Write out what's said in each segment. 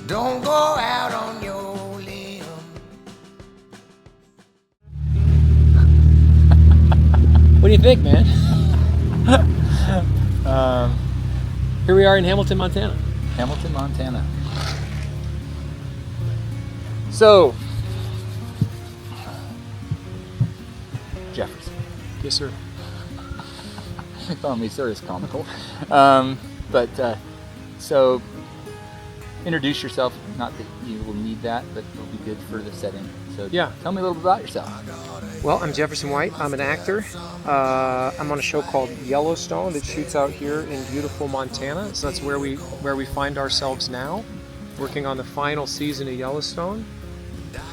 Don't go out on your limb. What do you think, man? Here we are in Hamilton, Montana. Hamilton, Montana. So, Jefferson. Yes, sir. Calling me sir is comical. So, introduce yourself. Not that you will need that, but it'll be good for the setting. So, Yeah. Tell me a little bit about yourself. Well, I'm Jefferson White. I'm an actor. I'm on a show called Yellowstone that shoots out here in beautiful Montana. So that's where we find ourselves now, working on the final season of Yellowstone.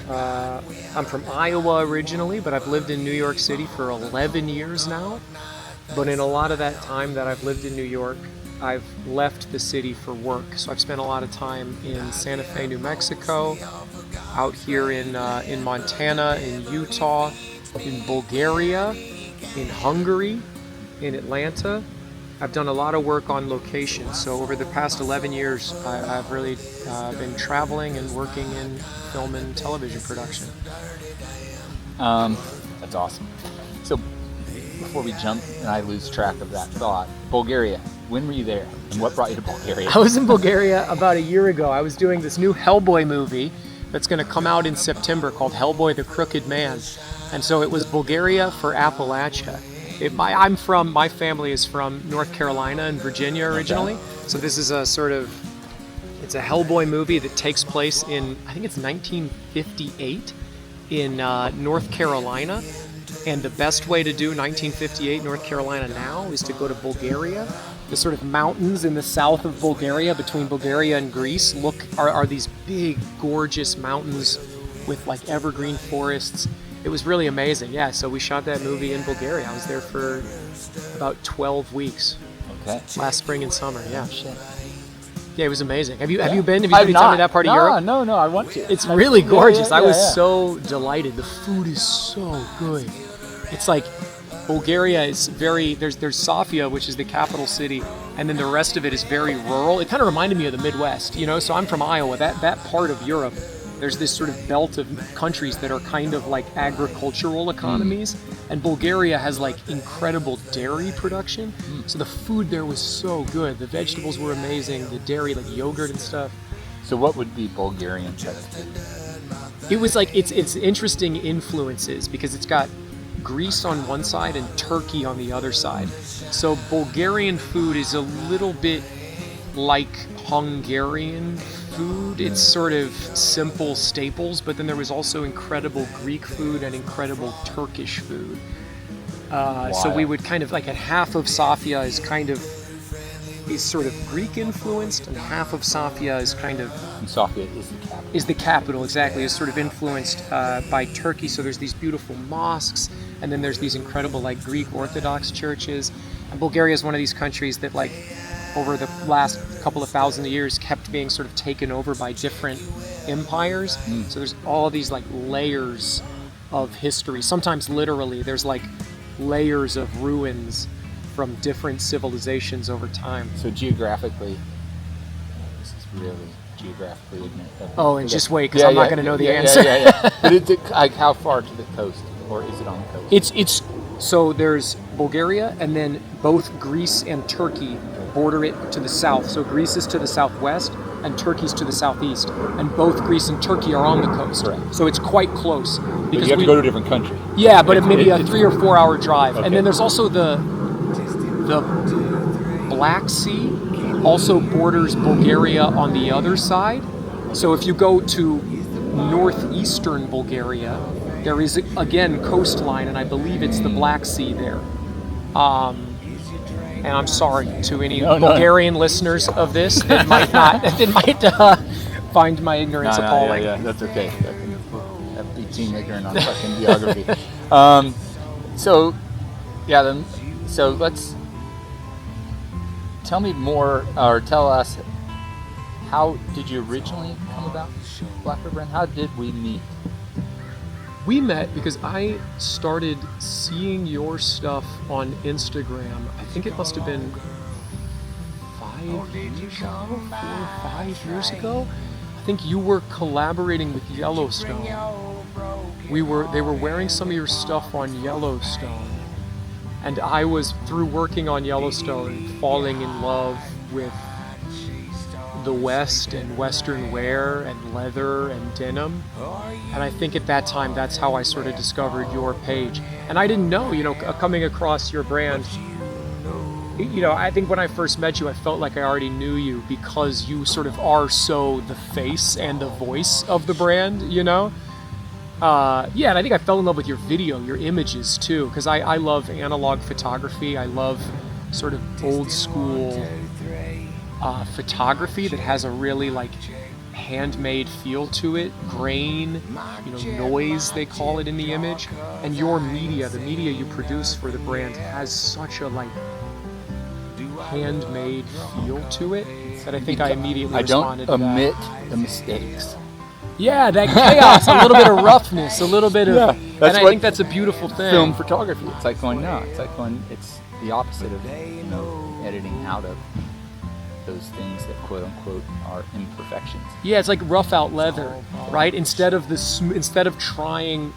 I'm from Iowa originally, but I've lived in New York City for 11 years now. But in a lot of that time that I've lived in New York, I've left the city for work. So I've spent a lot of time in Santa Fe, New Mexico, out here in Montana, in Utah, in Bulgaria, in Hungary, in Atlanta. I've done a lot of work on location. So over the past 11 years, I've really been traveling and working in film and television production. That's awesome. So, before we jump and I lose track of that thought, Bulgaria. When were you there, and what brought you to Bulgaria? I was in Bulgaria about a year ago. I was doing this new Hellboy movie that's going to come out in September called Hellboy the Crooked Man. And so it was Bulgaria for Appalachia. My family is from North Carolina and Virginia originally. Okay. So this is it's a Hellboy movie that takes place in, I think it's 1958 in North Carolina. And the best way to do 1958 North Carolina now is to go to Bulgaria. The sort of mountains in the south of Bulgaria, between Bulgaria and Greece, are these big, gorgeous mountains with like evergreen forests. It was really amazing. Yeah, so we shot that movie in Bulgaria. I was there for about 12 weeks. Okay. Last spring and summer, yeah. Oh, shit. Yeah, it was amazing. Have you been? Have you been to that part of Europe? No, I want to. It's really gorgeous. I was so delighted. The food is so good. It's like Bulgaria is there's Sofia, which is the capital city, and then the rest of it is very rural. It kind of reminded me of the Midwest, So I'm from Iowa. That part of Europe, there's this sort of belt of countries that are kind of like agricultural economies, and Bulgaria has like incredible dairy production. So the food there was so good. The vegetables were amazing. The dairy, like yogurt and stuff. So what would be Bulgarian type food? It was like it's interesting influences because it's got Greece on one side and Turkey on the other side. So Bulgarian food is a little bit like Hungarian food. It's sort of simple staples, but then there was also incredible Greek food and incredible Turkish food. So we would kind of like half of Sofia is sort of Greek influenced, and half of Sofia is kind of... And Sofia is the capital. Is the capital, exactly. Is sort of influenced by Turkey. So there's these beautiful mosques, and then there's these incredible like Greek Orthodox churches. And Bulgaria is one of these countries that like over the last couple of thousand years kept being sort of taken over by different empires. So there's all these like layers of history. Sometimes literally there's like layers of ruins from different civilizations over time. So geographically, this is really geographically ignorant. Oh, and just wait, because I'm not going to know the answer. But like how far to the coast, or is it on the coast? So there's Bulgaria, and then both Greece and Turkey border it to the south. So Greece is to the southwest, and Turkey's to the southeast, and both Greece and Turkey are on the coast. Correct. So it's quite close. Because you have to go to a different country. Yeah, but maybe a 3 or 4 hour drive. Okay. And then there's also the Black Sea also borders Bulgaria on the other side. So if you go to northeastern Bulgaria, there is again coastline, and I believe it's the Black Sea there. And I'm sorry to any Bulgarian listeners of this that might find my ignorance appalling. Yeah, that's okay. That be team ignorant on fucking geography. So let's tell me more, or tell us, how did you originally come about Black River, and how did we meet? We met because I started seeing your stuff on Instagram. I think it must have been 4 or 5 years ago. I think you were collaborating with Yellowstone. They were wearing some of your stuff on Yellowstone. And I was, through working on Yellowstone, falling in love with the West and Western wear and leather and denim. And I think at that time, that's how I sort of discovered your page. And I didn't know, coming across your brand, I think when I first met you, I felt like I already knew you because you sort of are so the face and the voice of the brand, and I think I fell in love with your video, your images too, because I love analog photography. I love sort of old school photography that has a really like handmade feel to it, grain, noise they call it in the image. And your media, the media you produce for the brand, has such a like handmade feel to it that I think I immediately responded to that. I don't omit the mistakes. Yeah, that chaos, a little bit of roughness, a little bit of, and I think that's a beautiful thing. Film photography. It's like it's the opposite of editing out of those things that quote unquote are imperfections. Yeah, it's like rough out leather, right? Instead of trying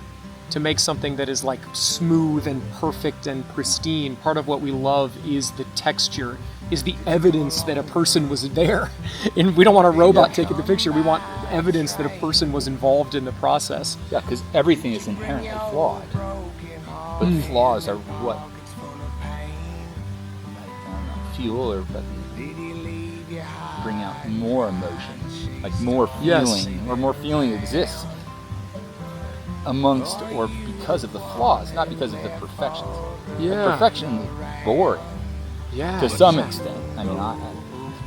to make something that is like smooth and perfect and pristine, part of what we love is the texture, is the evidence that a person was there. And we don't want a robot taking the picture. We want evidence that a person was involved in the process. Yeah, because everything is inherently flawed. But flaws are what fuel or bring out more emotion, like more feeling, or more feeling exists amongst or because of the flaws, not because of the perfections. Yeah. The perfection is boring. Yeah. To some extent. I mean,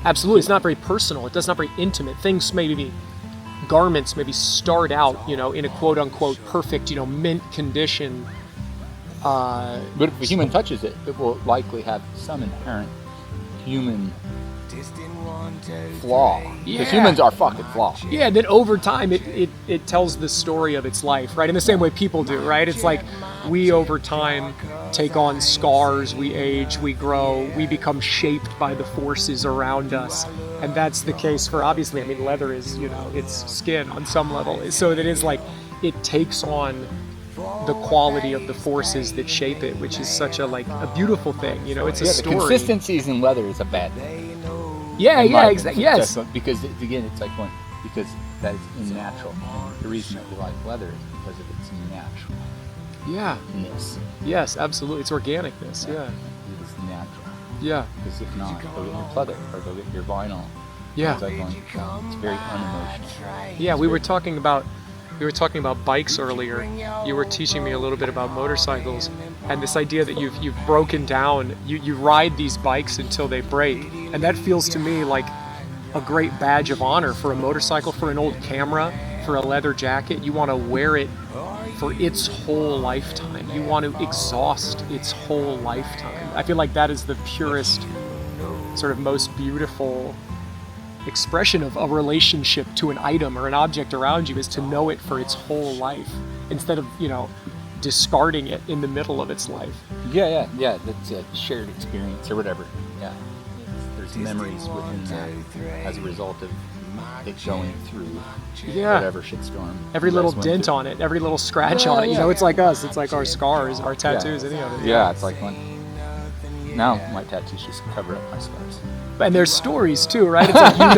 absolutely. It's not very personal. It's not very intimate. Things garments maybe start out, in a quote unquote perfect, mint condition. But if a human touches it, it will likely have some inherent human flaw. Because humans are fucking flawed. Yeah, and then over time it tells the story of its life, right? In the same way people do, right? It's like we over time take on scars, we age, we grow, we become shaped by the forces around us. And that's the case for, obviously, leather is, it's skin on some level. So that is like, it takes on the quality of the forces that shape it, which is such a beautiful thing. It's a story. The consistencies in leather is a bad thing. Yeah, exactly. Yes. Because again, it's like because that is unnatural. The reason that we like leather is because of its natural. Yeah. Yes, absolutely. It's organicness. Yeah. It is natural. Yeah. Because if not, go get your pleather or go get your vinyl. Yeah. It's very unemotional. Yeah, we were talking about bikes earlier. You were teaching me a little bit about motorcycles and this idea that you've broken down. You ride these bikes until they break, and that feels to me like a great badge of honor for a motorcycle, for an old camera, for a leather jacket. You want to wear it for its whole lifetime. You want to exhaust its whole lifetime. I feel like that is the purest, sort of most beautiful expression of a relationship to an item or an object around you, is to know it for its whole life instead of discarding it in the middle of its life. Yeah. That's a shared experience or whatever. Yeah, there's memories within that as a result of it going through whatever shitstorm. Every little dent on it, every little scratch on it. It's like us. It's like our scars, our tattoos, any of it. Yeah, it's like now my tattoos just cover up my scars. And there's stories too, right? It's like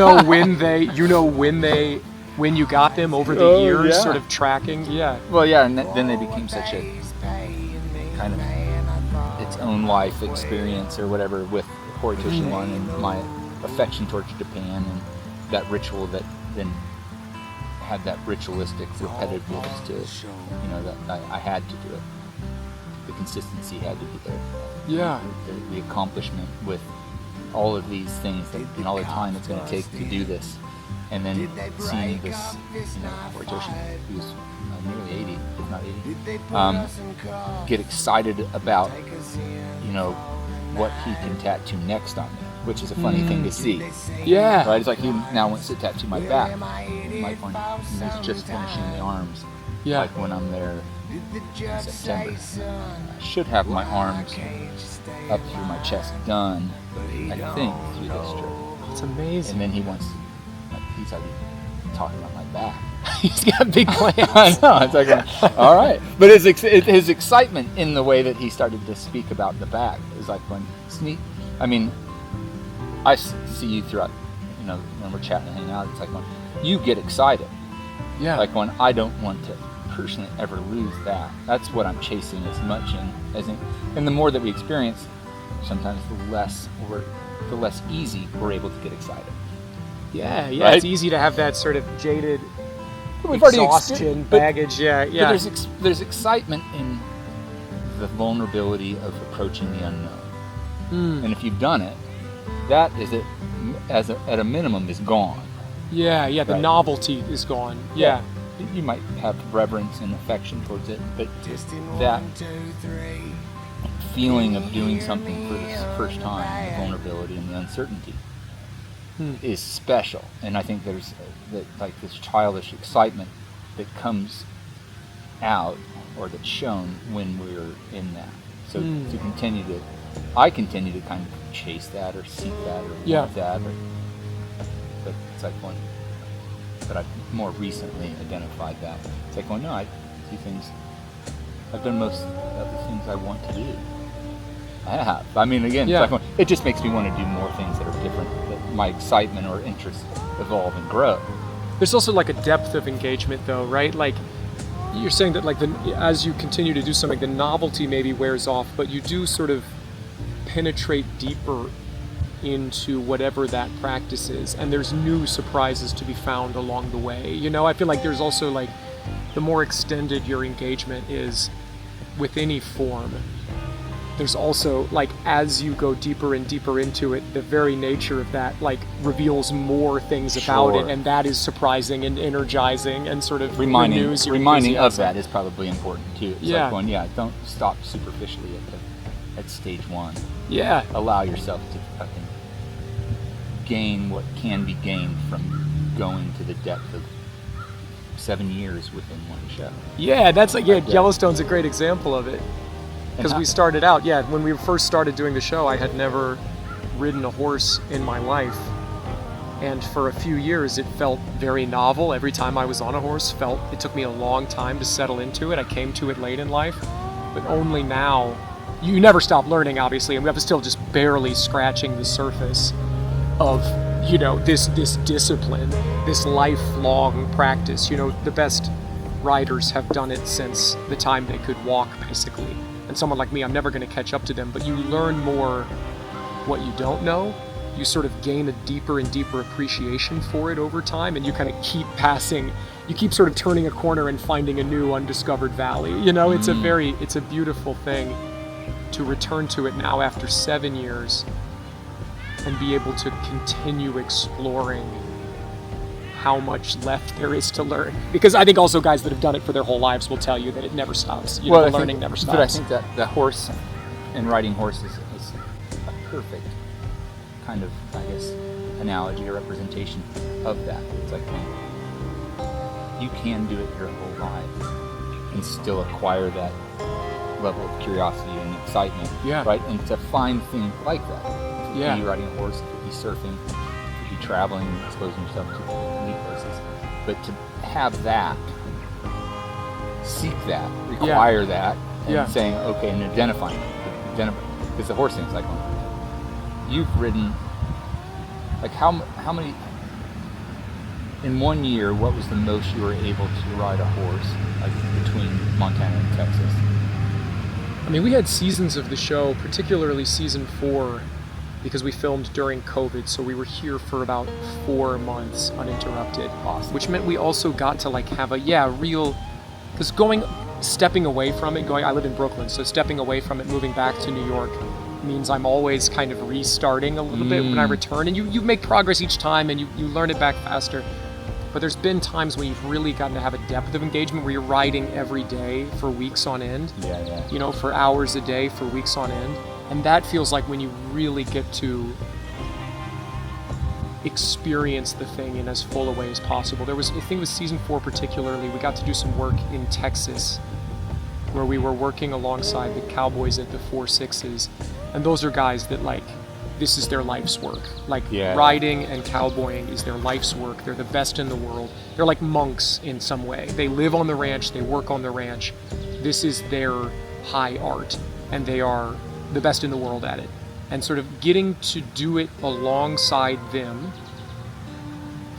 when you got them over the years, sort of tracking. Yeah. Well, yeah, and then they became such a kind of its own life experience or whatever with Horikoshi One and my affection towards Japan and that ritual that then had that ritualistic repetitiveness to it. That I had to do it. The consistency had to be there. Yeah. The accomplishment with all of these things and all the time it's going to take to do this, and then seeing this, Horikoshi, who's nearly 80, if not 80, get excited about, what he can tattoo next on me, which is a funny thing to see. Yeah. Right? It's like he now wants to tattoo my back. He's just finishing the arms. Yeah. Like when I'm there in September. I should have my arms up through my chest done, I think, through this trip. It's amazing. And then he wants to, he's like, talking about my back. He's got big plans. I know. It's like, all right. But his excitement in the way that he started to speak about the back is like when I mean, I see you throughout, when we're chatting and hanging out, it's like when you get excited. Yeah. Like when I don't want to personally ever lose that. That's what I'm chasing as much and the more that we experience, sometimes the less easy we're able to get excited. Yeah, right? It's easy to have that sort of jaded We've already exhaustion, baggage, yeah. But there's excitement in the vulnerability of approaching the unknown. And if you've done it, that is at a minimum is gone. Yeah, the right? novelty is gone. Yeah. You might have reverence and affection towards it, but that feeling of doing something for the first time, the vulnerability and the uncertainty, is special. And I think there's like this childish excitement that comes out or that's shown when we're in that. So I continue to kind of chase that or seek that or want that, but it's like one. But I've more recently identified that. It's like, no, I do things. I've done most of the things I want to do. I have. I mean, again, it's like it just makes me want to do more things that are different. That my excitement or interest evolve and grow. There's also like a depth of engagement, though, right? Like you're saying that, like as you continue to do something, the novelty maybe wears off, but you do sort of penetrate deeper into whatever that practice is, and there's new surprises to be found along the way. I feel like there's also like the more extended your engagement is with any form, there's also like as you go deeper and deeper into it, the very nature of that like reveals more things about it, and that is surprising and energizing and sort of reminding enthusiasm. of that is probably important too. It's like going, don't stop superficially at stage one. Yeah. Allow yourself to fucking gain what can be gained from going to the depth of 7 years within one show. Yeah, that's like Yellowstone's a great example of it. Because we started out, when we first started doing the show, I had never ridden a horse in my life. And for a few years, it felt very novel. Every time I was on a horse, it took me a long time to settle into it. I came to it late in life. But only now, you never stop learning, obviously, and we have still just barely scratching the surface of this discipline, this lifelong practice. The best riders have done it since the time they could walk, basically. And someone like me, I'm never going to catch up to them, but you learn more what you don't know. You sort of gain a deeper and deeper appreciation for it over time, and you kind of keep sort of turning a corner and finding a new undiscovered valley. It's a beautiful thing to return to it now after 7 years and be able to continue exploring how much left there is to learn. Because I think also guys that have done it for their whole lives will tell you that it never stops. The learning never stops. But I think that the horse and riding horses is a perfect kind of, I guess, analogy or representation of that. It's like you can do it your whole life and still acquire that level of curiosity and excitement, right? And to find things like that. It could be riding a horse, it could be surfing, it could be traveling, exposing yourself to new places. But to have that, seek that, require that, and saying, okay, and identifying it. Because the horse thing's like, you've ridden, like how many, in 1 year, what was the most you were able to ride a horse, like between Montana and Texas? I mean, we had seasons of the show, particularly season 4, because we filmed during COVID, so we were here for about 4 months uninterrupted. Awesome. Which meant we also got to like have a real, because stepping away from it, I live in Brooklyn, so stepping away from it, moving back to New York means I'm always kind of restarting a little bit when I return, and you make progress each time and you learn it back faster. But there's been times when you've really gotten to have a depth of engagement where you're riding every day for weeks on end. For hours a day for weeks on end. And that feels like when you really get to experience the thing in as full a way as possible. There was, I think it was season 4 particularly, we got to do some work in Texas where we were working alongside the cowboys at the 4-6s. And those are guys that like this is their life's work. Like Yeah. riding and cowboying is their life's work. They're the best in the world. They're like monks in some way. They live on the ranch, they work on the ranch. This is their high art, and they are the best in the world at it. And sort of getting to do it alongside them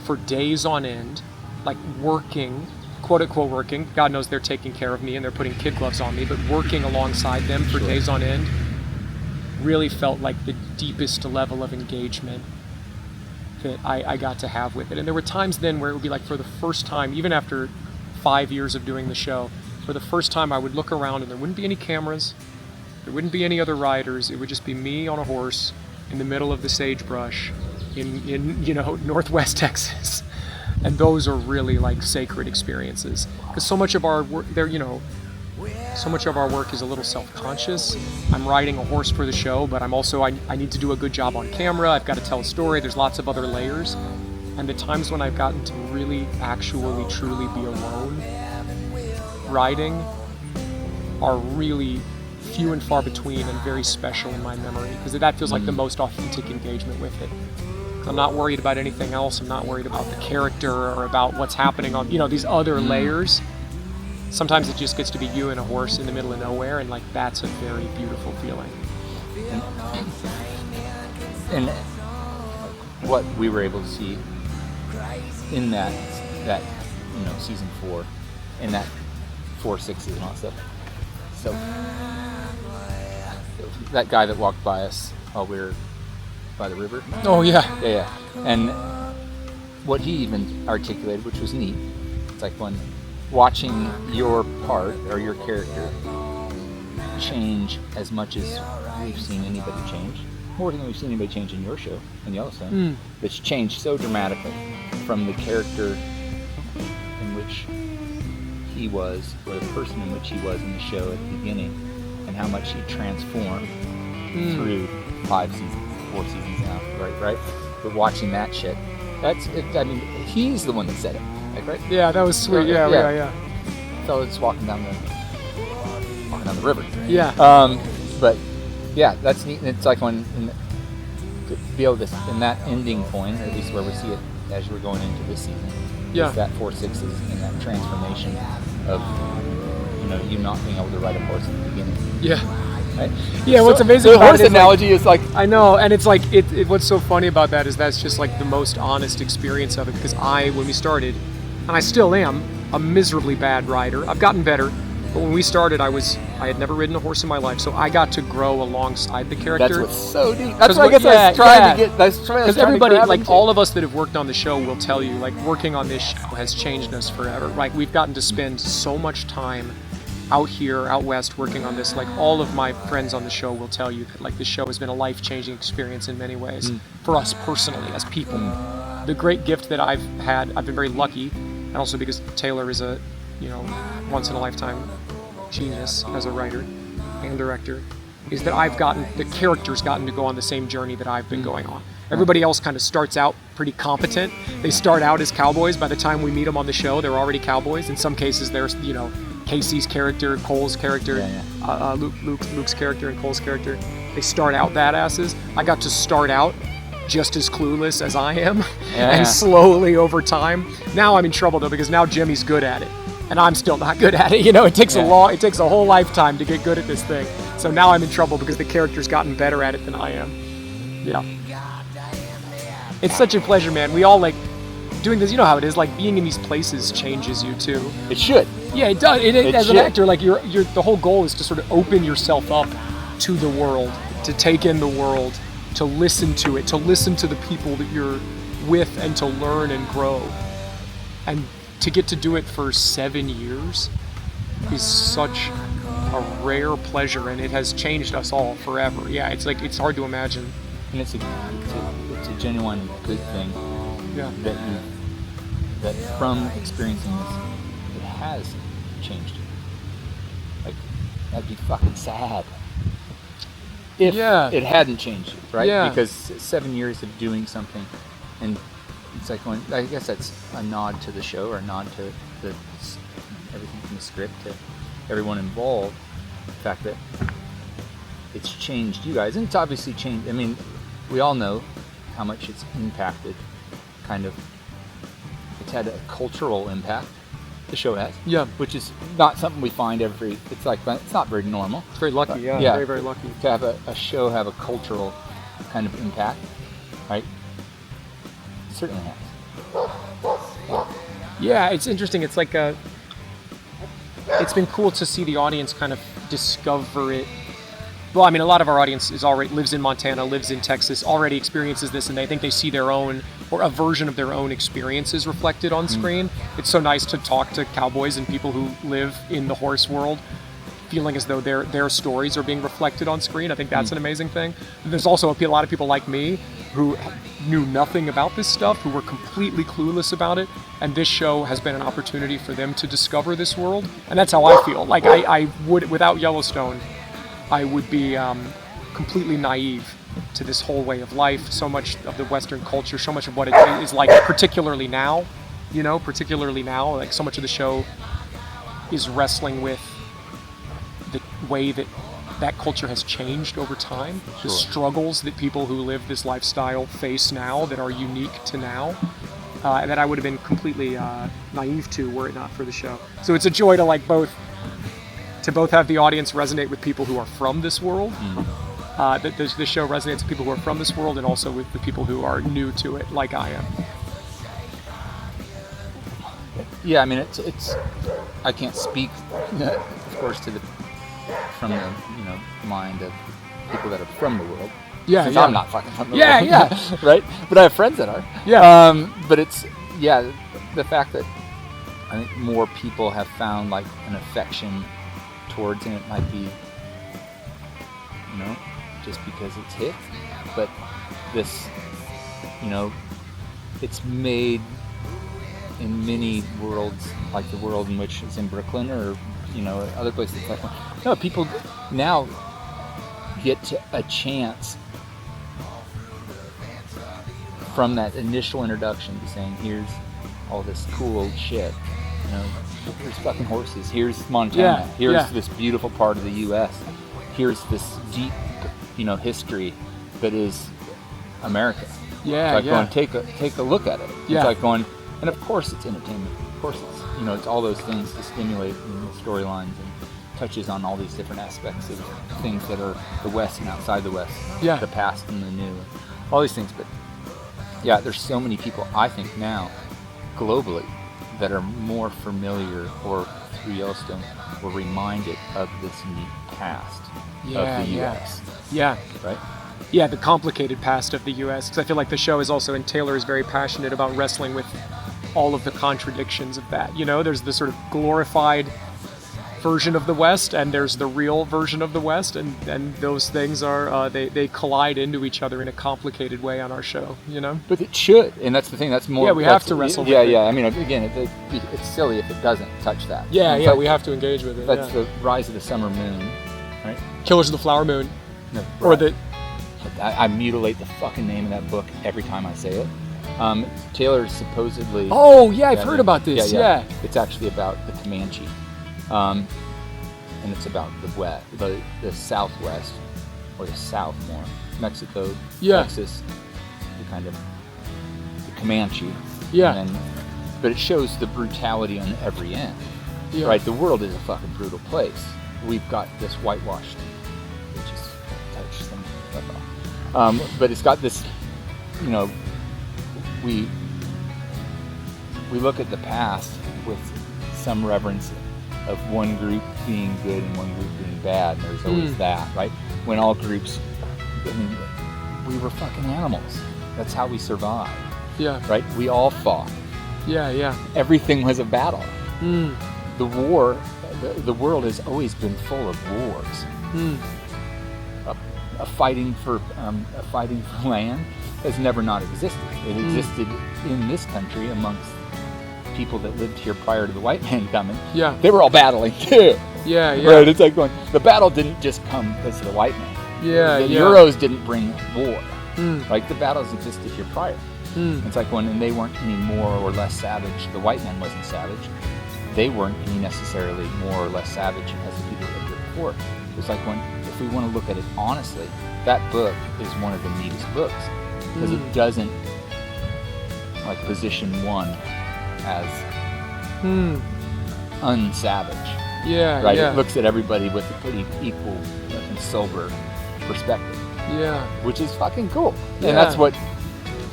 for days on end, like working, quote unquote working, God knows they're taking care of me and they're putting kid gloves on me, but working alongside them for days on end really felt like the deepest level of engagement that I got to have with it. And there were times then where it would be like, for the first time, even after 5 years of doing the show, for the first time I would look around and there wouldn't be any cameras, there wouldn't be any other riders, it would just be me on a horse in the middle of the sagebrush in Northwest Texas. And those are really like sacred experiences, because so much of our work there, so much of our work is a little self-conscious. I'm riding a horse for the show, but I'm also, I need to do a good job on camera. I've got to tell a story. There's lots of other layers. And the times when I've gotten to really, actually, truly be alone riding are really few and far between and very special in my memory, because that feels like the most authentic engagement with it. I'm not worried about anything else. I'm not worried about the character or about what's happening on, these other layers. Sometimes it just gets to be you and a horse in the middle of nowhere, and like that's a very beautiful feeling. And what we were able to see in that season 4, and that 4/6s and all that stuff. So that guy that walked by us while we were by the river. Oh yeah. Yeah. And what he even articulated, which was neat, it's like when watching your part or your character change as much as we've seen anybody change, more than we've seen anybody change in your show in Yellowstone. It's changed so dramatically from the character in which he was, or the person in which he was in the show at the beginning, and how much he transformed through 5 seasons, 4 seasons now, right? But watching that shit, he's the one that said it, like, right? Yeah, that was sweet. Yeah. So it's walking down the river. Yeah. But yeah, that's neat. And it's like to be able to, in that ending point, or at least where we see it as we're going into this season, is that 4/6s and that transformation of you not being able to ride a horse at the beginning. Yeah. Right? Yeah, what's amazing the about horse it is analogy is like, I know, and it's like what's so funny about that is that's just like the most honest experience of it, because when we started, and I still am a miserably bad rider. I've gotten better, but when we started I had never ridden a horse in my life, so I got to grow alongside the character. that's what's so deep. That's what I guess I was trying to get. Because everybody, like all of us that have worked on the show will tell you, like working on this show has changed us forever. Like we've gotten to spend so much time out here, out west, working on this. Like all of my friends on the show will tell you that like the show has been a life-changing experience in many ways for us personally as people. The great gift that I've had, I've been very lucky, and also because Taylor is a once in a lifetime genius as a writer and director, is that the character's gotten to go on the same journey that I've been going on. Everybody else kind of starts out pretty competent. They start out as cowboys. By the time we meet them on the show, they're already cowboys. In some cases, there's Casey's character, Cole's character, Luke's character, and Cole's character. They start out badasses. I got to start out just as clueless as I am, and slowly over time. Now I'm in trouble though, because now Jimmy's good at it, and I'm still not good at it. It takes it takes a whole lifetime to get good at this thing. So now I'm in trouble because the character's gotten better at it than I am. Yeah. It's such a pleasure, man. We all like doing this. You know how it is. Like being in these places changes you too. It should. Yeah, it does. As an actor, like the whole goal is to sort of open yourself up to the world, to take in the world, to listen to it, to listen to the people that you're with, and to learn and grow. And to get to do it for 7 years is such a rare pleasure, and it has changed us all forever. Yeah, it's hard to imagine. And it's a genuine good thing. Yeah. That from experiencing this, it has changed you. Like, that'd be fucking sad if it hadn't changed you, right? Yeah. Because 7 years of doing something, and it's like I guess that's a nod to the show, or a nod to everything from the script to everyone involved. The fact that it's changed you guys, and it's obviously changed. I mean, we all know how much it's impacted, it's had a cultural impact, the show has. Yeah. Which is not something we find it's not very normal. It's very lucky, yeah. Very, very lucky. To have a show have a cultural kind of impact, right? It certainly has. Yeah, it's interesting. It's like it's been cool to see the audience kind of discover it. Well, I mean, a lot of our audience lives in Montana, lives in Texas, already experiences this, and they think they see their own, or a version of their own experiences reflected on screen. It's so nice to talk to cowboys and people who live in the horse world, feeling as though their stories are being reflected on screen. I think that's an amazing thing. There's also a lot of people like me who knew nothing about this stuff, who were completely clueless about it, and this show has been an opportunity for them to discover this world. And that's how I feel. Like I would, without Yellowstone, I would be completely naive to this whole way of life, so much of the Western culture, so much of what it is like, particularly now, like so much of the show is wrestling with the way that culture has changed over time, the struggles that people who live this lifestyle face now that are unique to now, that I would have been completely naive to were it not for the show. So it's a joy to both have the audience resonate with people who are from this world, that the show resonates with people who are from this world, and also with the people who are new to it, like I am. Yeah, I mean, it's I can't speak, of course, from the mind of people that are from the world. Yeah, since yeah. I'm not fucking from the Yeah, world. yeah. Right? But I have friends that are. Yeah. But it's, the fact that I think more people have found like an affection towards, and it might be, just because it's hit, but this, it's made in many worlds, like the world in which it's in Brooklyn or, other places like that. No, people now get a chance from that initial introduction to saying, here's all this cool old shit, here's fucking horses, here's Montana, here's this beautiful part of the U.S., here's this deep, history that is America. Yeah, it's like going, take a look at it. Yeah. It's like going, and of course it's entertainment. Of course it's, it's all those things to stimulate storylines and touches on all these different aspects of things that are the West and outside the West, the past and the new, all these things. But yeah, there's so many people, I think now, globally, that are more familiar or through Yellowstone were reminded of this neat past of the U.S. Yeah. Right? Yeah, the complicated past of the U.S. Because I feel like the show is also, and Taylor is very passionate about wrestling with all of the contradictions of that. There's the sort of glorified version of the West, and there's the real version of the West, and those things are they collide into each other in a complicated way on our show. But it should, and that's the thing. That's more. Yeah, we have to wrestle. Yeah, with it. yeah. I mean, again, it's silly if it doesn't touch that. Yeah, and yeah. We have to engage with it. That's the rise of the summer moon, right? Killers of the Flower Moon, No, or right. the. I mutilate the fucking name of that book every time I say it. Taylor supposedly. Oh yeah, I've heard about this. Yeah. It's actually about the Comanche, and it's about the Southwest, or the South more, Mexico, Texas, the Comanche. Yeah. But it shows the brutality on every end. Yeah. Right. The world is a fucking brutal place. We've got this whitewashed, which is touch some stuff off. But it's got this, we look at the past with some reverence of one group being good and one group being bad, and there's always that, right? When all groups, we were fucking animals. That's how we survived. Yeah. Right? We all fought. Yeah, yeah. Everything was a battle. The war, the world has always been full of wars. A fighting for land has never not existed. It existed in this country amongst people that lived here prior to the white man coming. Yeah. They were all battling too. Yeah, yeah. Right, it's like going, the battle didn't just come because of the white man. Yeah, the Euros didn't bring war. Like the battles existed here prior. It's like when they weren't any more or less savage, the white man wasn't savage. They weren't any necessarily more or less savage as the people that lived here before. It's like when, if we want to look at it honestly, that book is one of the neatest books because it doesn't like position one as unsavage. Yeah, right. yeah. It looks at everybody with a pretty equal and sober perspective. Yeah. Which is fucking cool. Yeah. And that's what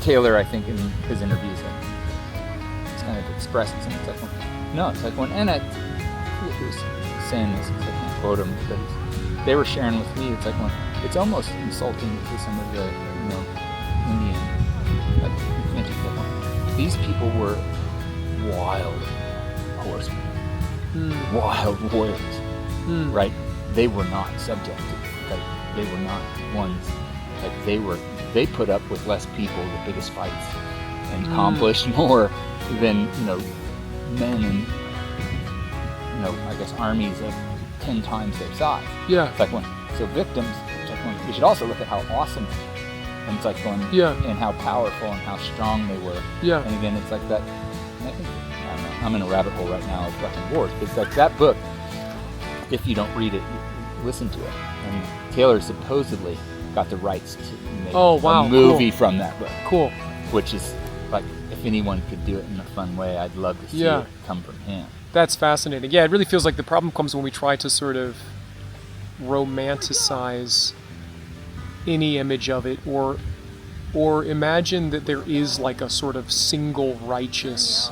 Taylor, I think, in his interviews, it's kind of expresses. And it's like, no, it's like and I forget who was saying this, because I can't quote him, but they were sharing with me, it's like it's almost insulting to some of the, Indian, like, anti-people. These people were wild horsemen, wild warriors, right? They were not subjected. Like, they were not ones. Like, they put up with less people, the biggest fights, and accomplished more than, men in, I guess armies of 10 times their size. Yeah. It's like so victims, it's like we should also look at how awesome, and it's like and how powerful and how strong they were. Yeah. And again, it's like that, and I think, I don't know, I'm in a rabbit hole right now of fucking wars. It's like that book, if you don't read it, listen to it. And Taylor supposedly got the rights to make a movie from that book. Cool. Which is, like, if anyone could do it in a fun way, I'd love to see it come from him. That's fascinating. Yeah, it really feels like the problem comes when we try to sort of romanticize any image of it, or imagine that there is like a sort of single righteous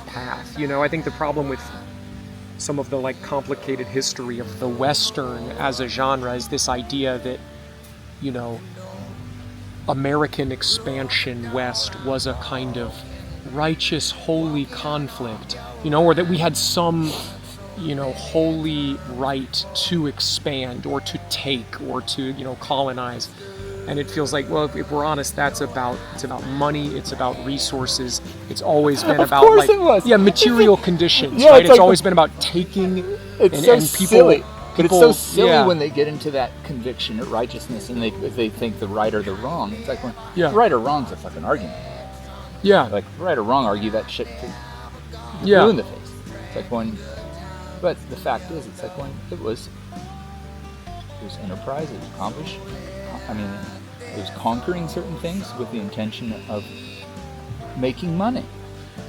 path. I think the problem with some of the like complicated history of the Western as a genre is this idea that, American expansion west was a kind of righteous, holy conflict, or that we had some, holy right to expand or to take or to, colonize. And it feels like, well, if we're honest, it's about money, it's about resources. It's always been about material conditions, right? It's always been about taking and people. Silly. But it's so silly when they get into that conviction of righteousness and they think the right or the wrong. It's like right or wrong's a fucking argument. Yeah. Like, right or wrong, argue that shit to blue in the face. It's like but the fact is, it's like it was enterprise, it was accomplished. It was conquering certain things with the intention of making money.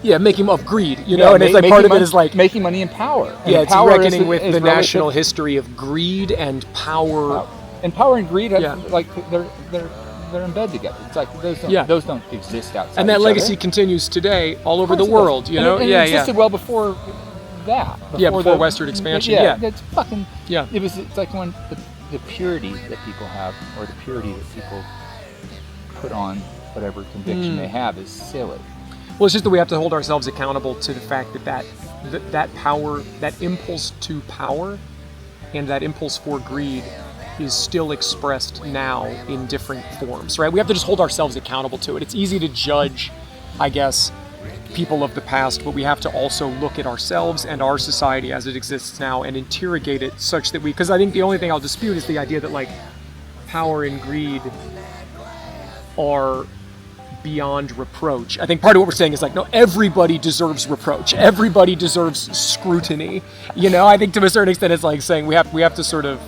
Yeah, making of greed, and it's like part of it is like making money and power. And it's power reckoning with the national history of greed and power. And power and greed, like they're in bed together. It's like those don't exist outside. And that each legacy other. continues today all over the world. And it existed well before that. Before Western expansion. It's fucking. Yeah. It's like the purity that people have, or the purity that people put on whatever conviction they have, is silly. Well, it's just that we have to hold ourselves accountable to the fact that power, that impulse to power, and that impulse for greed is still expressed now in different forms, right? We have to just hold ourselves accountable to it. It's easy to judge, I guess, people of the past, but we have to also look at ourselves and our society as it exists now and interrogate it such that because I think the only thing I'll dispute is the idea that like power and greed are beyond reproach. I think part of what we're saying is like, no, everybody deserves reproach. Everybody deserves scrutiny. I think to a certain extent it's like saying we have to sort of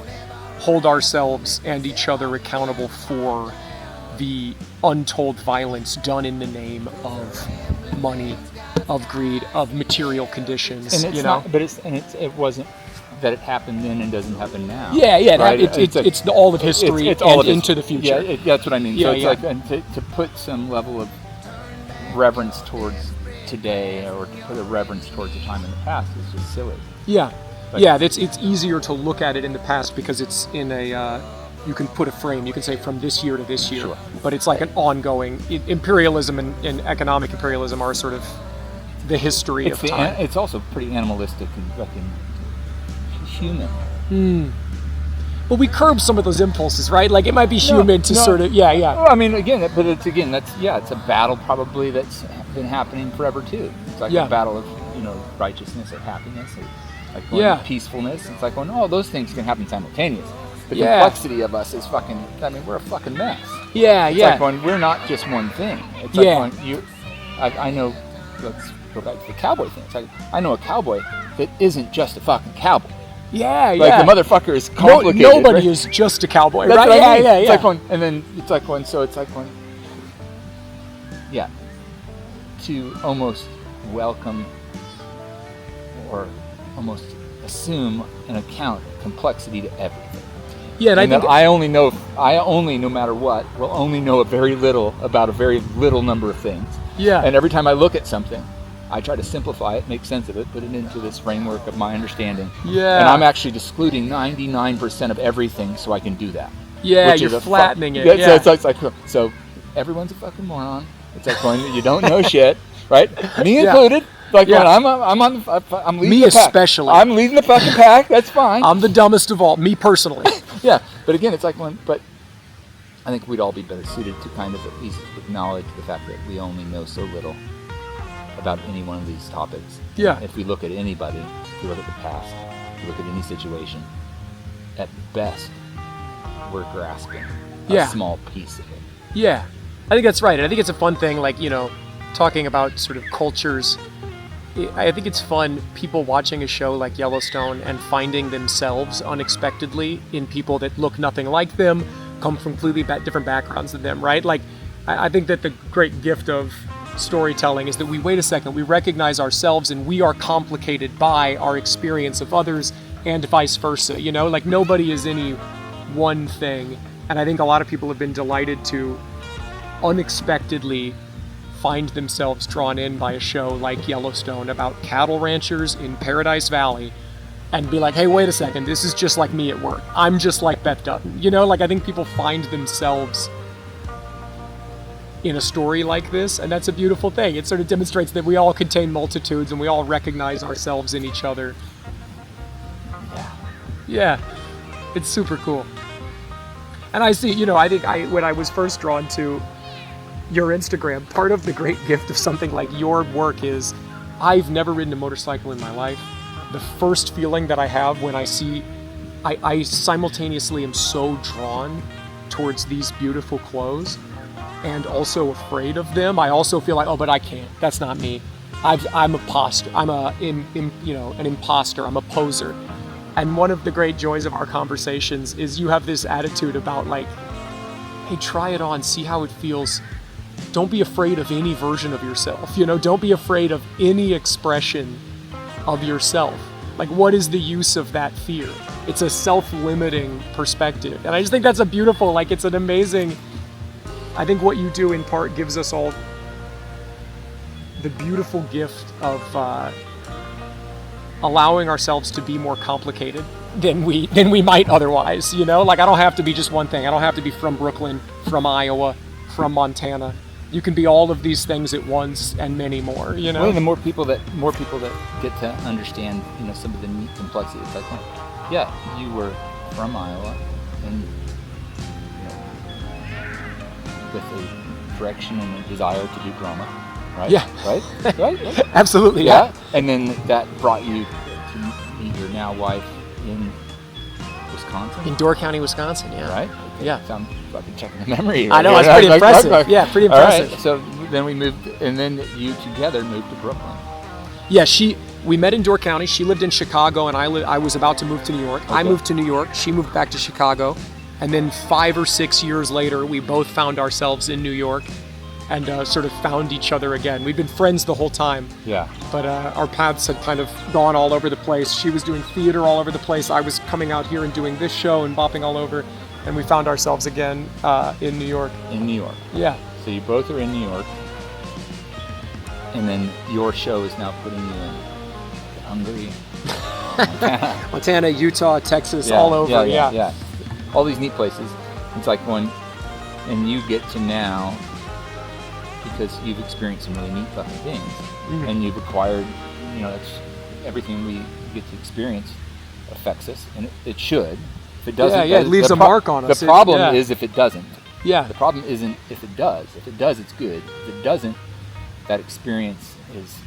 hold ourselves and each other accountable for the untold violence done in the name of money, of greed, of material conditions. And it's not, but it wasn't that it happened then and doesn't happen now. Yeah, right? It's all of history it's all and into the future. Yeah, that's what I mean. Yeah, so it's like, and to put some level of reverence towards today, or to put a reverence towards the time in the past, is just silly. Yeah, it's easier to look at it in the past because it's in a. You can put a frame. You can say from this year to this year, sure. But it's like an ongoing imperialism and economic imperialism are sort of the history of time. It's also pretty animalistic and fucking human. But we curb some of those impulses, right? Like it might be human to sort of, Well, I mean, it's a battle probably that's been happening forever too. It's like a battle of righteousness or happiness, or like peacefulness. It's like those things can happen simultaneously. The complexity of us is fucking. I mean, we're a fucking mess. It's like we're not just one thing. It's like I know. Let's go back to the cowboy thing. It's like I know a cowboy that isn't just a fucking cowboy. Yeah, Like yeah. the motherfucker is complicated. Nobody right? is just a cowboy, That's right? what I mean. Yeah, It's yeah. like one, and then it's like one. So it's like one. Yeah. To almost welcome or almost assume and account complexity to everything. Yeah, and I think that I only, no matter what, will only know a very little about a very little number of things. Yeah. And every time I look at something, I try to simplify it, make sense of it, put it into this framework of my understanding. Yeah. And I'm actually excluding 99% of everything so I can do that. Yeah, which you're is flattening it. So Yeah. it's like, so everyone's a fucking moron. It's like going, you don't know shit, right? Me included. Like Yeah. I'm leading Me the pack. especially. I'm leading the fucking pack. That's fine. I'm the dumbest of all. Me personally. Yeah, but again, it's like one. But I think we'd all be better suited to kind of at least acknowledge the fact that we only know so little about any one of these topics. Yeah. If we look at anybody, if we look at the past, if we look at any situation, at best, we're grasping a small piece of it. Yeah, I think that's right. And I think it's a fun thing, like, talking about sort of cultures. I think it's fun, people watching a show like Yellowstone and finding themselves unexpectedly in people that look nothing like them, come from completely different backgrounds than them, right? Like, I think that the great gift of storytelling is that we wait a second, we recognize ourselves and we are complicated by our experience of others and vice versa, like nobody is any one thing. And I think a lot of people have been delighted to unexpectedly find themselves drawn in by a show like Yellowstone about cattle ranchers in Paradise Valley and be like, hey, wait a second, this is just like me at work. I'm just like Beth Dutton. Like I think people find themselves in a story like this, and that's a beautiful thing. It sort of demonstrates that we all contain multitudes and we all recognize ourselves in each other. Yeah, it's super cool. And I see, I think when I was first drawn to your Instagram, part of the great gift of something like your work is I've never ridden a motorcycle in my life. The first feeling that I have when I see, I simultaneously am so drawn towards these beautiful clothes and also afraid of them. I also feel like, oh, but I can't. That's not me. I'm a imposter. I'm an imposter. I'm a poser. And one of the great joys of our conversations is you have this attitude about like, hey, try it on, see how it feels. Don't be afraid of any version of yourself. Don't be afraid of any expression of yourself. Like, what is the use of that fear? It's a self-limiting perspective. And I just think that's a beautiful, like, it's an amazing, I think what you do in part gives us all the beautiful gift of allowing ourselves to be more complicated than we might otherwise, Like, I don't have to be just one thing. I don't have to be from Brooklyn, from Iowa, from Montana. You can be all of these things at once and many more, Well, the more people that get to understand, some of the neat complexity. It's like, yeah, you were from Iowa, and with a direction and a desire to do drama, right? Yeah. Right. Absolutely. Yeah. And then that brought you to meet your now wife in Wisconsin. In Door County, Wisconsin. Yeah. Right. Yeah. So I'm fucking checking the memory. I know, it's pretty impressive. Yeah, pretty impressive. All right, so then we moved, and then you together moved to Brooklyn. Yeah, we met in Door County. She lived in Chicago, and I was about to move to New York. Okay. I moved to New York. She moved back to Chicago. And then 5 or 6 years later, we both found ourselves in New York and sort of found each other again. We've been friends the whole time. Yeah. But our paths had kind of gone all over the place. She was doing theater all over the place. I was coming out here and doing this show and bopping all over. And we found ourselves again in New York. In New York. Yeah. So you both are in New York, and then your show is now putting you in Hungary, Montana, Utah, Texas, all over. Yeah. All these neat places. It's like and you get to now, because you've experienced some really neat fucking things, and you've acquired, that's everything we get to experience affects us, and it should. If it doesn't, it leaves a mark on us. The problem is if it doesn't. Yeah. The problem isn't if it does. If it does, it's good. If it doesn't, that experience is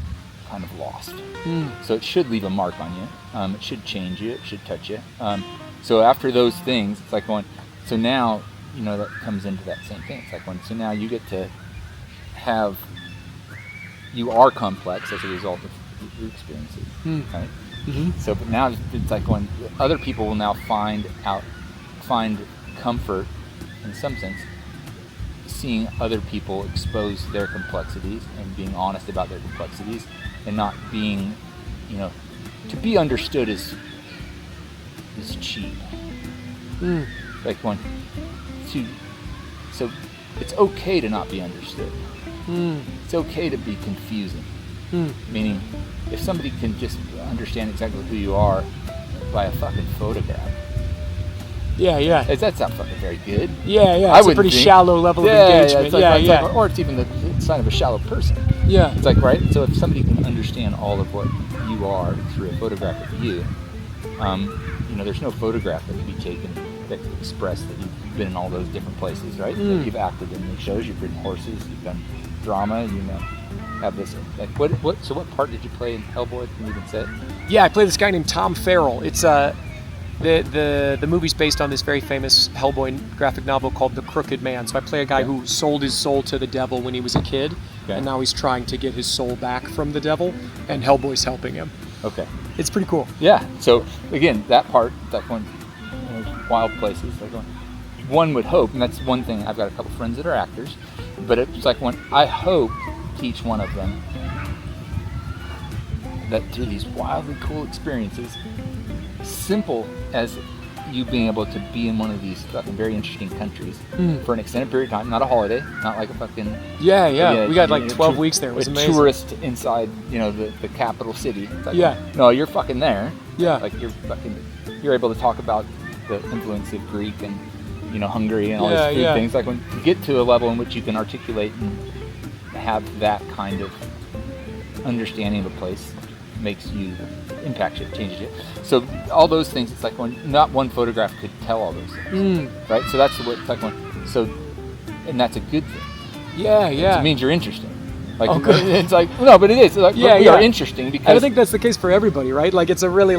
kind of lost. So it should leave a mark on you. It should change you. It should touch you. So after those things, it's like going. So now, that comes into that same thing. It's like so now you get to you are complex as a result of your experiences. Right? So, but now it's like when other people will now find comfort, in some sense, seeing other people expose their complexities and being honest about their complexities, and not being, to be understood is cheap. Like so it's okay to not be understood. It's okay to be confusing. Meaning, if somebody can just understand exactly who you are by a fucking photograph. Yeah. That's not fucking very good. Yeah. It's a pretty shallow level of engagement. Or it's even the sign of a shallow person. Yeah. It's like, right? So if somebody can understand all of what you are through a photograph of you, there's no photograph that can be taken that can express that you've been in all those different places, right? That you've acted in the shows, you've ridden horses, you've done drama, have this. Like, so what part did you play in Hellboy? Can you even say it? Yeah, I play this guy named Tom Farrell. It's the movie's based on this very famous Hellboy graphic novel called The Crooked Man. So I play a guy who sold his soul to the devil when he was a kid, and now he's trying to get his soul back from the devil, and Hellboy's helping him. Okay. It's pretty cool. Yeah. So again, that part, that one, wild places, like one would hope, and that's one thing. I've got a couple friends that are actors, but it's like I hope to each one of them that through these wildly cool experiences, simple as you being able to be in one of these fucking very interesting countries for an extended period of time, not a holiday, not like a fucking we got like 12 weeks there. It was amazing. Tourist inside the capital city. Like, no, you're fucking there. Like you're able to talk about the influence of Greek and Hungary and all these food things. Like when you get to a level in which you can articulate and have that kind of understanding of a place, impacts you, changes you. So all those things, it's like not one photograph could tell all those things, right? So that's what it's like and that's a good thing. It means you're interesting. Like it's like no, but it is. Like, we are interesting because I think that's the case for everybody, right? Like it's a really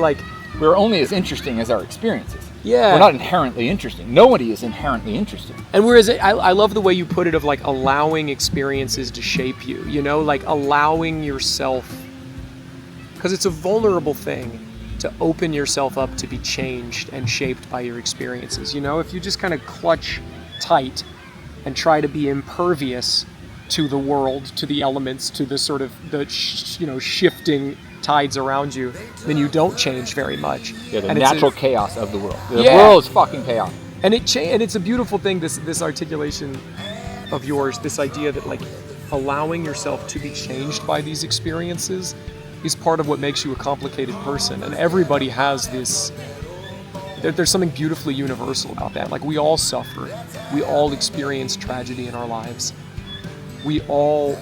we're only as interesting as our experiences. Yeah, we're not inherently interesting. Nobody is inherently interesting. And whereas I love the way you put it of like allowing experiences to shape you. Like allowing yourself. Because it's a vulnerable thing to open yourself up to be changed and shaped by your experiences. If you just kind of clutch tight and try to be impervious to the world, to the elements, to the sort of shifting tides around you, then you don't change very much. Yeah, the natural chaos of the world. The world is fucking chaos. And it's a beautiful thing. This articulation of yours, this idea that like allowing yourself to be changed by these experiences is part of what makes you a complicated person. And everybody has this, there's something beautifully universal about that. Like we all suffer. We all experience tragedy in our lives. We all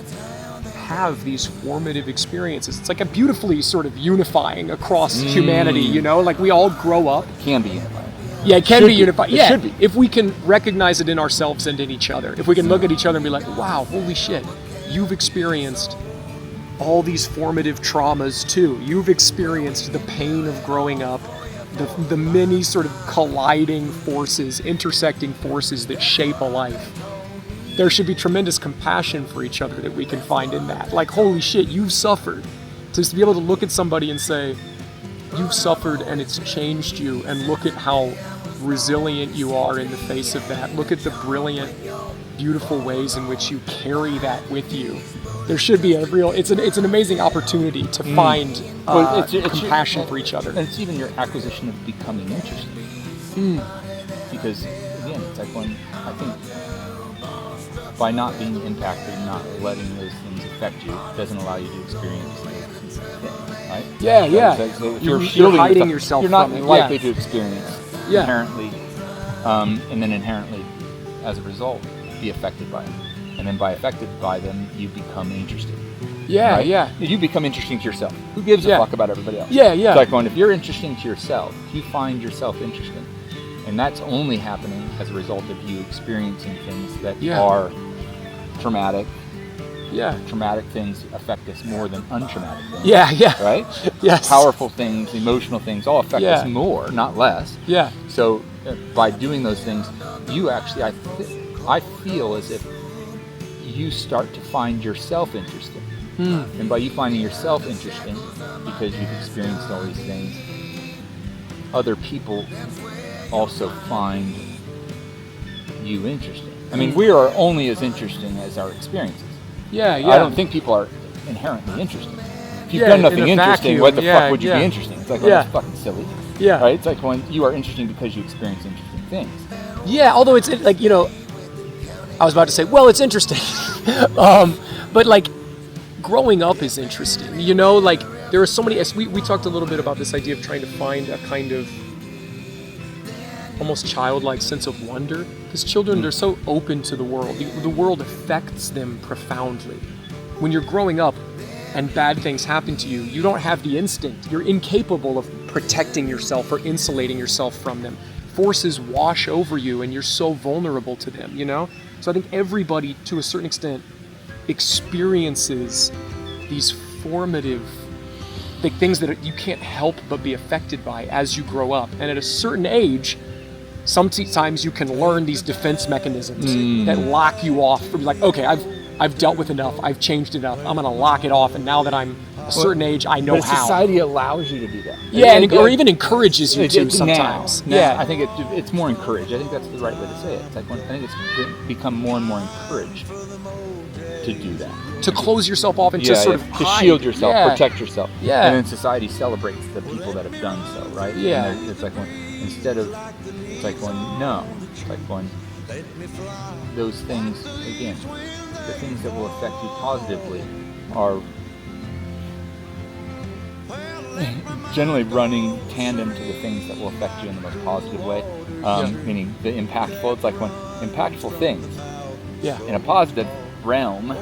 have these formative experiences. It's like a beautifully sort of unifying across humanity, like we all grow up. It can be unifying. Yeah, it can be unified. It should be. If we can recognize it in ourselves and in each other. If we can look at each other and be like, wow, holy shit, you've experienced all these formative traumas too. You've experienced the pain of growing up, the many sort of colliding forces, intersecting forces that shape a life. There should be tremendous compassion for each other that we can find in that. Like, holy shit, you've suffered. To be able to look at somebody and say, you've suffered and it's changed you, and look at how resilient you are in the face of that. Look at the brilliant, beautiful ways in which you carry that with you. There should be it's an amazing opportunity to find compassion for each other. And it's even your acquisition of becoming interesting. Because again, it's like when I think by not being impacted, not letting those things affect you, doesn't allow you to experience those things, right? Yeah. So you're hiding yourself you're not from it. likely to experience inherently, and then inherently, as a result, be affected by them. And then by affected by them, you become interesting. Right? You become interesting to yourself. Who gives a fuck about everybody else? It's like if you're interesting to yourself, you find yourself interesting. And that's only happening as a result of you experiencing things that are traumatic. Traumatic things affect us more than untraumatic things. Right? Yes. Powerful things, emotional things all affect us more, not less. So by doing those things, you actually, I feel as if you start to find yourself interesting. And by you finding yourself interesting, because you've experienced all these things, other people also find you interesting. I mean, we are only as interesting as our experiences. Yeah. I don't think people are inherently interesting. If you've done nothing interesting, vacuum, what the fuck would you be interesting? It's like, well, Yeah. that's fucking silly. Yeah. Right? It's like when you are interesting because you experience interesting things. Yeah, although it's like, you know, I was about to say, well, it's interesting. But like, growing up is interesting. You know, like, there are so many, we talked a little bit about this idea of trying to find a kind of almost childlike sense of wonder. Because children, they're so open to the world. The world affects them profoundly. When you're growing up and bad things happen to you, you don't have the instinct. You're incapable of protecting yourself or insulating yourself from them. Forces wash over you and you're so vulnerable to them, you know? So I think everybody, to a certain extent, experiences these formative things that you can't help but be affected by as you grow up. And at a certain age, sometimes you can learn these defense mechanisms that lock you off from, like, okay, I've dealt with enough, I've changed enough, I'm gonna lock it off, and now that I'm a certain age, I know how. Society allows you to do that. Yeah, or even encourages you to sometimes. Now, I think it's more encouraged. I think that's the right way to say it. It's like I think it's become more and more encouraged to do that. To close yourself off and to sort of to hide. shield yourself, protect yourself. Yeah. And then society celebrates the people that have done so, right? Yeah. And it's like when it's like when no, it's like when those things, again, the things that will affect you positively are generally running tandem to the things that will affect you in the most positive way. Meaning the impactful. It's like when impactful things in a positive realm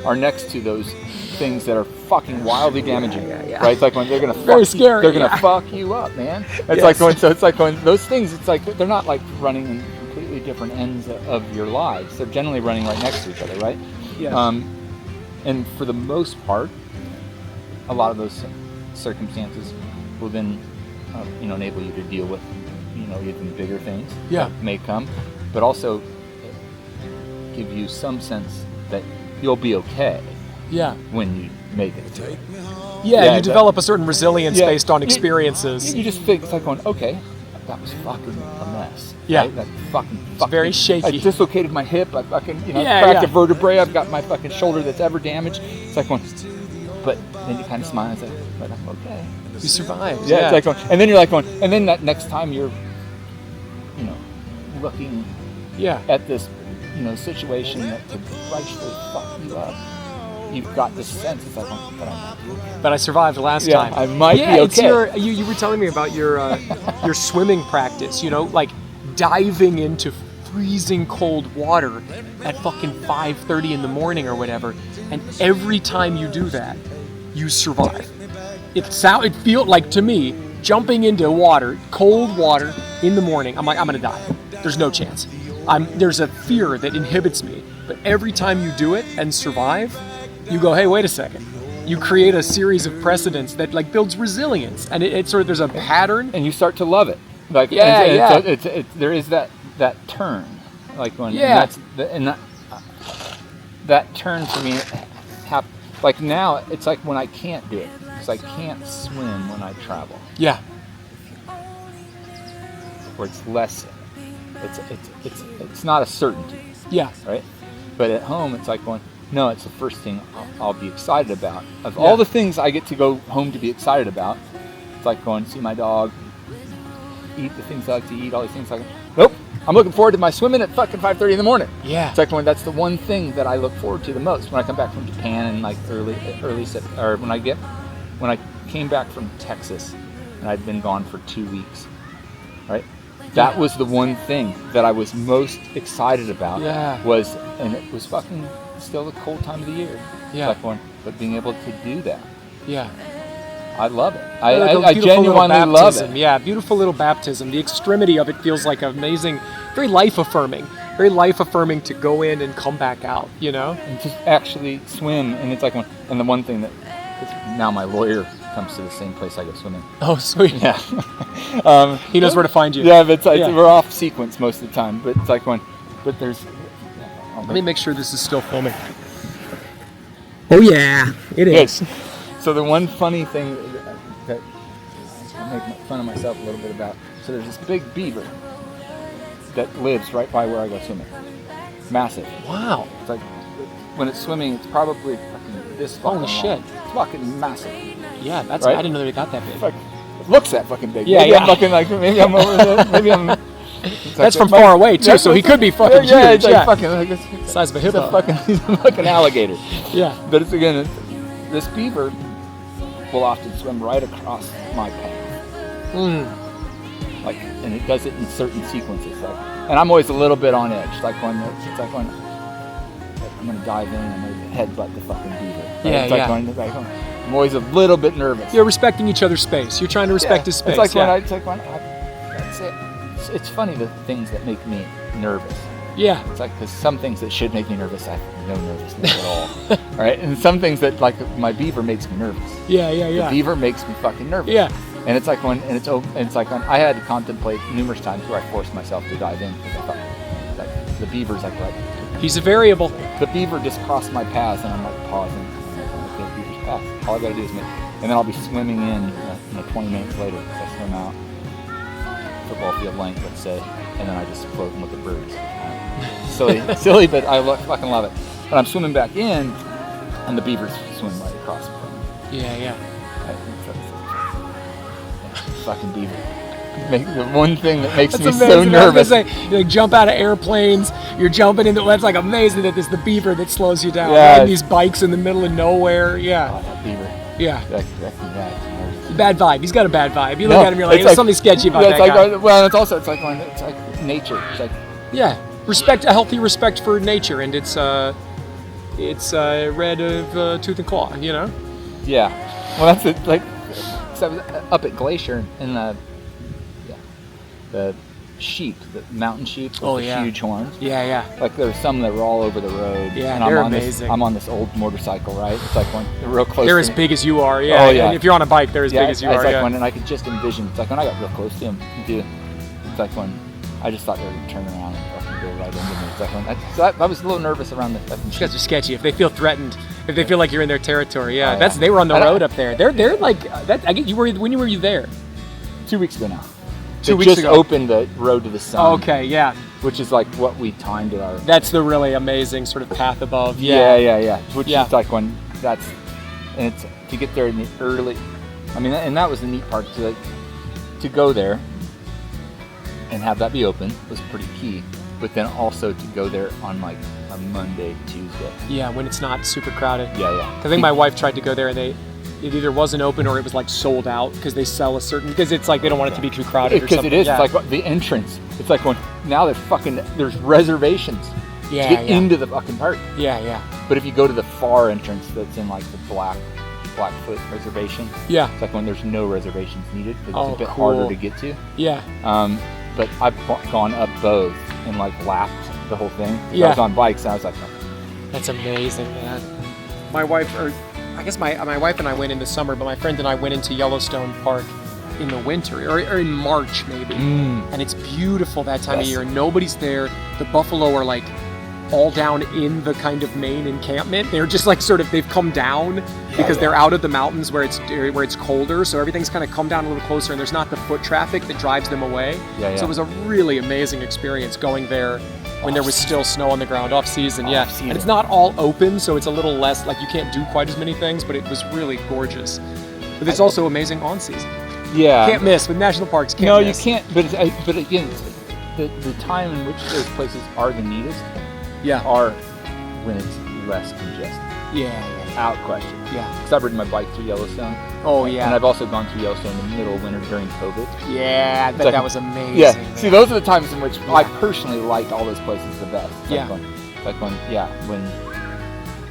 are next to those things that are fucking wildly damaging, right? It's like when they're gonna fuck you up, man. It's like when those things. It's like they're not like running in completely different ends of your lives. They're generally running right next to each other, right? Yeah. And for the most part, a lot of those circumstances will then, enable you to deal with, even bigger things that may come, but also give you some sense that you'll be okay. Yeah. When you make it. You develop a certain resilience based on experiences. You just think, it's like going, okay, that was fucking a mess. Yeah. Right? That fucking very shaky. I dislocated my hip. I fucking, cracked a vertebrae. I've got my fucking shoulder that's ever damaged. It's like going, but then you kind of smile and say, but I'm okay. You survived. Yeah. It's like going, and then you're like going, and then that next time you're, looking at this, situation that could rightfully fuck you up. You've got this sense. It's like, but I survived last time. I might be okay. It's you were telling me about your your swimming practice. Like diving into freezing cold water at fucking 5:30 in the morning or whatever, and every time you do that, you survive. It felt like to me jumping into water, cold water in the morning. I'm like, I'm gonna die. There's no chance. There's a fear that inhibits me. But every time you do it and survive, you go, hey, wait a second. You create a series of precedents that like builds resilience, and it sort of, there's a pattern, and you start to love it. Like there is that turn, like when that turn for me. Like now, it's like when I can't do it. It's like I can't swim when I travel. Yeah. Where it's less. It's not a certainty. Yeah. Right. But at home, it's like going. No, it's the first thing I'll be excited about. Of all the things I get to go home to be excited about, it's like going to see my dog, eat the things I like to eat, all these things like, nope, I'm looking forward to my swimming at fucking 5:30 in the morning. Yeah. It's like that's the one thing that I look forward to the most when I come back from Japan and like early or when I came back from Texas and I'd been gone for 2 weeks, right? That was the one thing that I was most excited about. Yeah. And it was fucking still the cold time of the year. Yeah. But being able to do that. Yeah. I love it. I genuinely love it. Yeah, beautiful little baptism. The extremity of it feels like amazing, very life-affirming. Very life-affirming to go in and come back out, And just actually swim. And it's like and the one thing that, now my lawyer comes to the same place I go swimming. Oh, sweet. Yeah. He knows where to find you. Yeah, but we're off sequence most of the time. But it's like but there's... Let me make sure this is still filming. Oh yeah, it is. So the one funny thing that I make fun of myself a little bit about. So there's this big beaver that lives right by where I go swimming. Massive. Wow. It's like when it's swimming, it's probably fucking this fucking Holy shit. long. It's fucking massive. Yeah, that's. Right? I didn't know they got that big. It's like, it looks that fucking big. Yeah, maybe yeah. I'm fucking like, maybe I'm over there. Maybe I'm. That's from far away too, so he could be fucking huge. Yeah, it's like fucking like it's size of a he's hippo. he's a fucking alligator. Yeah. But it's again, this beaver will often swim right across my path. Like, and it does it in certain sequences. Like, and I'm always a little bit on edge. Like when I'm gonna dive in and I'm gonna headbutt the fucking beaver. Right? Yeah, it's like yeah. I'm always a little bit nervous. You're respecting each other's space. You're trying to respect his space. It's like that's it. It's funny the things that make me nervous. Yeah. It's like, because some things that should make me nervous, I have no nervousness at all. All right, and some things that, like, my beaver makes me nervous. Yeah, yeah, yeah. The beaver makes me fucking nervous. Yeah. And it's like when, I had to contemplate numerous times where I forced myself to dive in because I thought, like, the beaver's like right. He's a variable. The beaver just crossed my path, and I'm like pausing. I'm like, the beaver's path. All I gotta do is make, and then I'll be swimming in, 20 minutes later. I swim out, football field length, let's say, and then I just float with the birds. Silly, but I fucking love it. But I'm swimming back in, and the beavers swim right across from me. Yeah, yeah. Fucking beaver. The one thing that makes me That's so amazing. nervous. I was gonna say, you like jump out of airplanes. You're jumping into. That's like amazing that it's the beaver that slows you down. Yeah. Riding these bikes in the middle of nowhere. Yeah. Oh, that beaver. Yeah. That's Bad vibe. He's got a bad vibe. You look at him, you're like, there's something sketchy about that like, guy. Well, it's like nature. It's like, Yeah. A healthy respect for nature, and it's red of tooth and claw. You know. yeah. Well, that's it. Like, so I was up at Glacier, and the sheep, the mountain sheep, with Oh, the yeah. huge horns. Yeah, yeah. Like, there were some that were all over the road. Yeah, and they're I'm on amazing. I'm on this old motorcycle, right? It's like when they're real close. They're to as me. big as you are. Yeah. Oh, yeah. And if you're on a bike, they're as big as you it's are. like Yeah. when, and I could just envision. It's like when I got real close to him. It's like when I just thought they were gonna turn around and fucking go right into me. It's like when I was a little nervous around the fucking These guys are sketchy. If they feel threatened, if they feel like you're in their territory, yeah. Oh, yeah. They were on the I don't- road up there. They're like that. I get you. When were you there? 2 weeks ago now. 2 They weeks just ago. opened the road to the sun. Okay, yeah. Which is like what we timed at our. That's the really amazing sort of path above. Yeah. Which Yeah. is like when and it's to get there in the early. I mean, and that was the neat part to go there and have that be open was pretty key. But then also to go there on like a Monday, Tuesday. Yeah, when it's not super crowded. Yeah. I think my wife tried to go there and it either wasn't open or it was like sold out because they sell because it's like they don't want it to be too crowded or Because something. it is. Yeah. It's like the entrance. It's like when now there's reservations yeah, to get yeah. into the fucking park. Yeah. But if you go to the far entrance that's in like the Blackfoot reservation, Yeah. it's like when there's no reservations needed because Oh, it's a bit cool. harder to get to. Yeah. But I've gone up both and like lapped the whole thing. Yeah. I was on bikes and I was like, That's amazing, man. My wife and I went in the summer, but my friend and I went into Yellowstone Park in the winter or in March maybe. And it's beautiful that time of Yes. year and nobody's there. The buffalo are like all down in the kind of main encampment. They're just like sort of they've come down because they're out of the mountains where it's colder, so everything's kind of come down a little closer and there's not the foot traffic that drives them away. Yeah. So it was a really amazing experience going there when there was still snow on the ground off season. Yeah. Off-season. And it's not all open, so it's a little less like you can't do quite as many things, but it was really gorgeous. But it's also amazing on season. yeah. Can't miss with national parks. Can't No, miss. you can't. But again, the time in which those places are the neatest Yeah. are when it's less congested. Yeah. Out question. Yeah. Because I've ridden my bike through Yellowstone. Oh And yeah. I've also gone through Yellowstone in the middle of winter during COVID. Yeah. like- That was amazing. Yeah. man. See, those are the times in which I personally like all those places the best. Yeah. When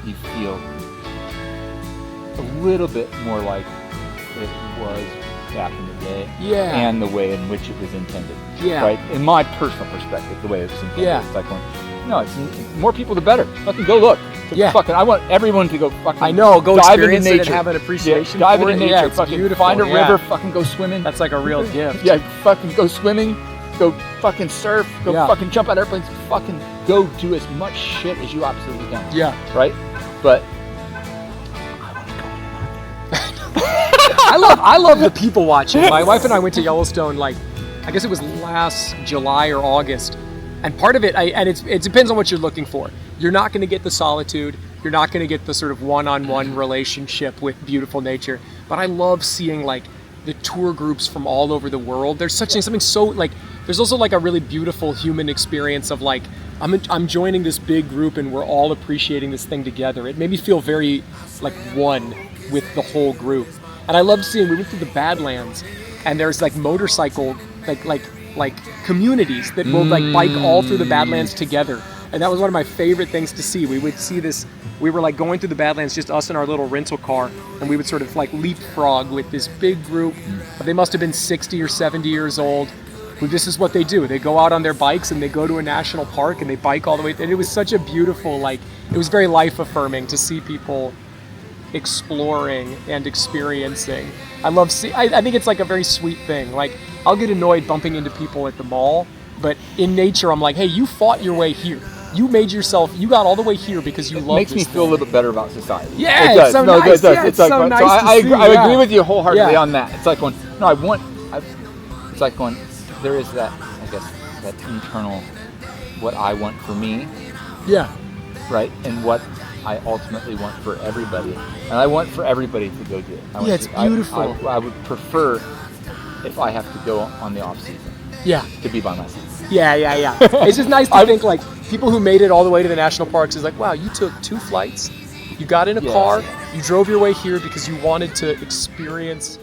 you feel a little bit more like it was back in the day. Yeah. And the way in which it was intended. Yeah. Right? In my personal perspective, the way it was intended. Yeah. It's like it's more people the better. Fucking go look. Yeah. I want everyone to go fucking I know. Go dive experience into it and nature. have an appreciation dive for into it. nature. Yeah, it's fucking beautiful. find a yeah. river. Fucking go swimming. That's like a real gift. Yeah, fucking go swimming, go fucking surf, go Yeah. fucking jump out of airplanes, fucking go do as much shit as you absolutely can. Yeah. Right? But I love the people watching. My wife and I went to Yellowstone, like, I guess it was last July or August. And part of it, it depends on what you're looking for. You're not going to get the solitude. You're not going to get the sort of one-on-one relationship with beautiful nature. But I love seeing, like, the tour groups from all over the world. There's something so, like, there's also like a really beautiful human experience of, like, I'm joining this big group and we're all appreciating this thing together. It made me feel very, like, one with the whole group. And I loved seeing, we went through the Badlands, and there's, like, motorcycle, like communities that will, like, bike all through the Badlands together. And that was one of my favorite things to see. We would see this, we were, like, going through the Badlands, just us in our little rental car, and we would sort of, like, leapfrog with this big group. They must have been 60 or 70 years old. This is what they do. They go out on their bikes and they go to a national park and they bike all the way. And it was such a beautiful, like, it was very life affirming to see people exploring and experiencing. I think it's, like, a very sweet thing. Like, I'll get annoyed bumping into people at the mall, but in nature, I'm like, hey, you fought your way here. You made yourself, you got all the way here because you love this thing. Makes me feel a little bit better about society. Yeah, it's so nice. Yeah, it's so nice to see. I agree with you wholeheartedly on that. It's like going, it's like going, there is that, I guess, that internal, what I want for me. Yeah. Right? And what I ultimately want for everybody. And I want for everybody to go do it. It's beautiful. I would prefer if I have to go on the off season. Yeah. To be by myself. Yeah. It's just nice to think, like, people who made it all the way to the national parks is like, wow, you took 2 flights, you got in a car, you drove your way here because you wanted to experience